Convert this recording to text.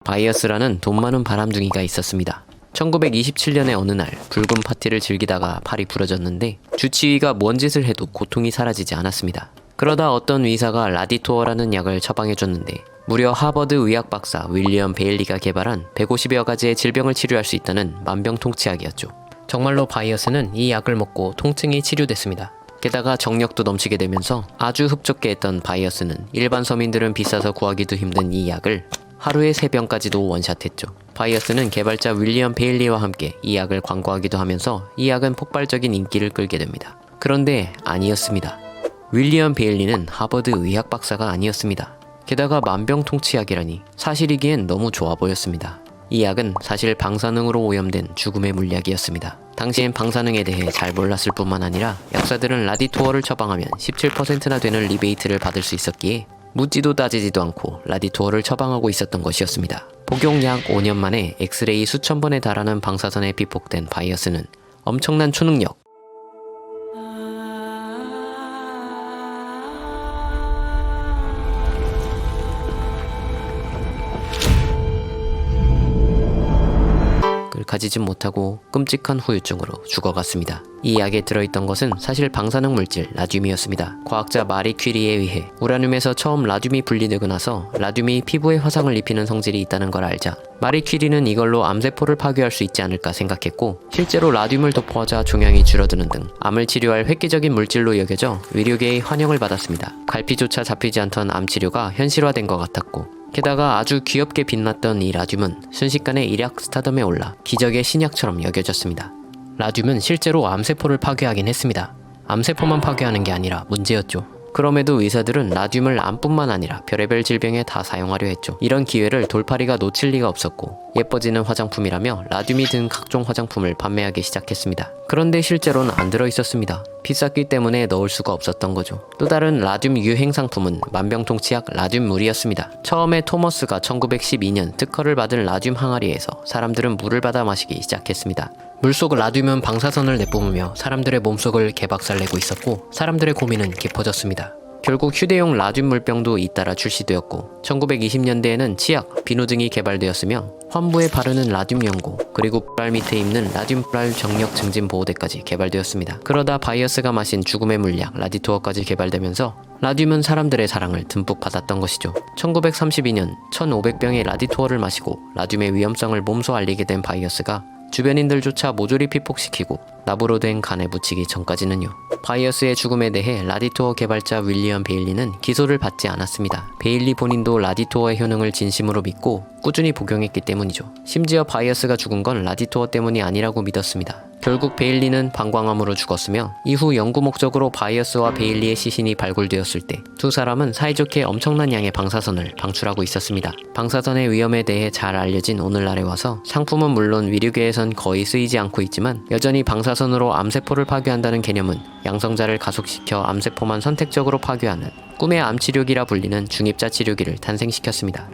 바이어스라는 돈 많은 바람둥이가 있었습니다. 1927년의 어느 날 붉은 파티를 즐기다가 팔이 부러졌는데 주치의가 뭔 짓을 해도 고통이 사라지지 않았습니다. 그러다 어떤 의사가 라디토어라는 약을 처방해줬는데 무려 하버드 의학 박사 윌리엄 베일리가 개발한 150여 가지의 질병을 치료할 수 있다는 만병통치약이었죠. 정말로 바이어스는 이 약을 먹고 통증이 치료됐습니다. 게다가 정력도 넘치게 되면서 아주 흡족해 했던 바이어스는 일반 서민들은 비싸서 구하기도 힘든 이 약을 하루에 3병까지도 원샷했죠. 바이어스는 개발자 윌리엄 베일리와 함께 이 약을 광고하기도 하면서 이 약은 폭발적인 인기를 끌게 됩니다. 그런데 아니었습니다. 윌리엄 베일리는 하버드 의학 박사가 아니었습니다. 게다가 만병통치약이라니 사실이기엔 너무 좋아 보였습니다. 이 약은 사실 방사능으로 오염된 죽음의 물약이었습니다. 당시엔 방사능에 대해 잘 몰랐을 뿐만 아니라 약사들은 라디토어를 처방하면 17%나 되는 리베이트를 받을 수 있었기에 묻지도 따지지도 않고 라디토어를 처방하고 있었던 것이었습니다. 복용 약 5년 만에 엑스레이 수천 번에 달하는 방사선에 피폭된 바이어스는 엄청난 초능력, 가지진 못하고 끔찍한 후유증으로 죽어갔습니다. 이 약에 들어있던 것은 사실 방사능 물질 라듐이었습니다. 과학자 마리 퀴리에 의해 우라늄에서 처음 라듐이 분리되고 나서 라듐이 피부에 화상을 입히는 성질이 있다는 걸 알자 마리 퀴리는 이걸로 암세포를 파괴할 수 있지 않을까 생각했고 실제로 라듐을 도포하자 종양이 줄어드는 등 암을 치료할 획기적인 물질로 여겨져 의료계의 환영을 받았습니다. 갈피조차 잡히지 않던 암 치료가 현실화된 것 같았고 게다가 아주 귀엽게 빛났던 이 라듐은 순식간에 일약 스타덤에 올라 기적의 신약처럼 여겨졌습니다. 라듐은 실제로 암세포를 파괴하긴 했습니다. 암세포만 파괴하는 게 아니라 문제였죠. 그럼에도 의사들은 라듐을 암뿐만 아니라 별의별 질병에 다 사용하려 했죠. 이런 기회를 돌팔이가 놓칠 리가 없었고 예뻐지는 화장품이라며 라듐이 든 각종 화장품을 판매하기 시작했습니다. 그런데 실제로는 안 들어있었습니다. 비쌌기 때문에 넣을 수가 없었던 거죠. 또 다른 라듐 유행 상품은 만병통치약 라듐물이었습니다. 처음에 토머스가 1912년 특허를 받은 라듐 항아리에서 사람들은 물을 받아 마시기 시작했습니다. 물속 라듐은 방사선을 내뿜으며 사람들의 몸속을 개박살내고 있었고 사람들의 고민은 깊어졌습니다. 결국 휴대용 라듐 물병도 잇따라 출시되었고 1920년대에는 치약, 비누 등이 개발되었으며 환부에 바르는 라듐 연고, 그리고 뿔알 밑에 입는 라듐 뿔알 정력 증진 보호대까지 개발되었습니다. 그러다 바이어스가 마신 죽음의 물약 라디토어까지 개발되면서 라듐은 사람들의 사랑을 듬뿍 받았던 것이죠. 1932년 1500병의 라디토어를 마시고 라듐의 위험성을 몸소 알리게 된 바이어스가 주변인들조차 모조리 피폭시키고 납으로 된 간에 묻히기 전까지는요. 바이어스의 죽음에 대해 라디토어 개발자 윌리엄 베일리는 기소를 받지 않았습니다. 베일리 본인도 라디토어의 효능을 진심으로 믿고 꾸준히 복용했기 때문이죠. 심지어 바이어스가 죽은 건 라디토어 때문이 아니라고 믿었습니다. 결국 베일리는 방광암으로 죽었으며 이후 연구 목적으로 바이어스와 베일리의 시신이 발굴되었을 때 두 사람은 사이좋게 엄청난 양의 방사선을 방출하고 있었습니다. 방사선의 위험에 대해 잘 알려진 오늘날에 와서 상품은 물론 의료계에선 거의 쓰이지 않고 있지만 여전히 방사선으로 암세포를 파괴한다는 개념은 양성자를 가속시켜 암세포만 선택적으로 파괴하는 꿈의 암치료기라 불리는 중입자 치료기를 탄생시켰습니다.